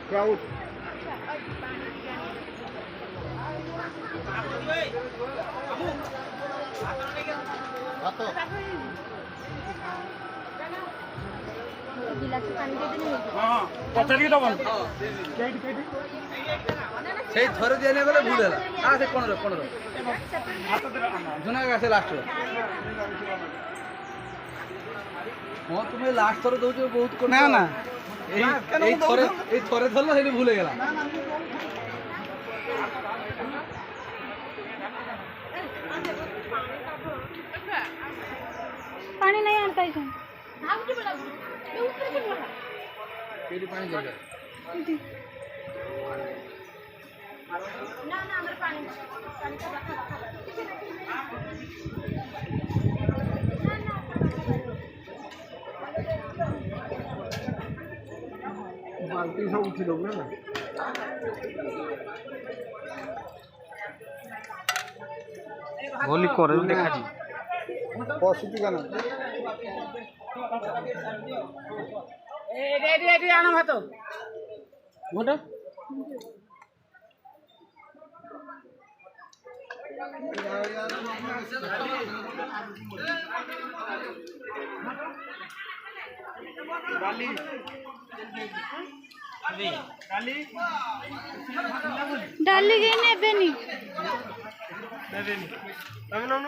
Crowd. से थोड़े देने गले भूल है आ से कौन रो जुना का से लास्ट हां तुम्हें लास्ट थोड़े दो जो बहुत कोन ना ना ए थोड़े धरला से भूल गेला पानी नहीं आता है केडी पानी दे ना हमर पानी का बाल्टी सब उठी लोग ना होली करे देखा जी पॉजिटिव का ना ए आना मत मोटा डाली गई ने बेनी तमे ना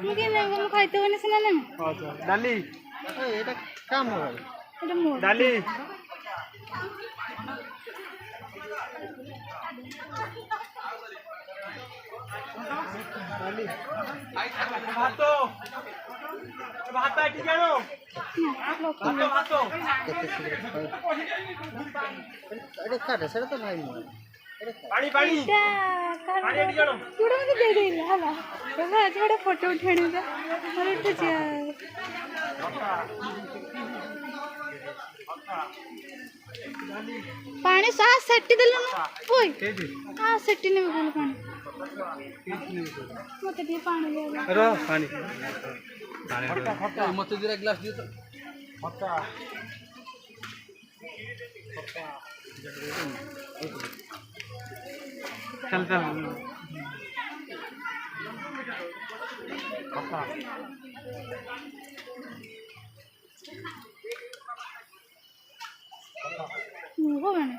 मुके नहीं हम खाइते बने सिना नहीं अच्छा डाली এটা কাম হবে এটা মোর डाली ভাত ভাত এটি জানো ভাত এটা কাটে সেটা তো নাই মোর पानी पानी पानी एटी जानो थोड़ा मुझे दे दे हाला बाबा आज बड़ा फोटो उठाने का और उठ जा पानी सा सेट्टी देलो ना ओए हां सेट्टी ने बोल पानी मत दे पानी ले रो पानी मत दिरा ग्लास दियो तो खट्टा चलता हूँ वो मैंने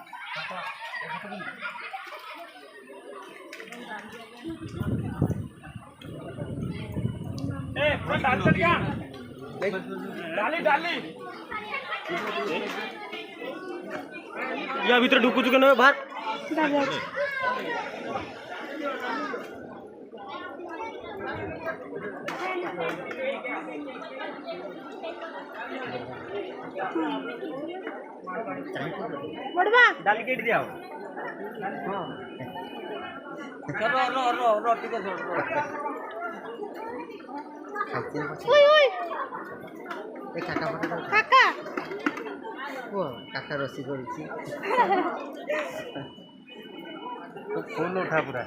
डाली डाली या भीतर ढुकू चुके ना बाहर बड़वा डाली केट दिया हां रो ठीक है ओए ओए ए काका पटा काका ओ काका रसी करछि तो फोन उठा पूरा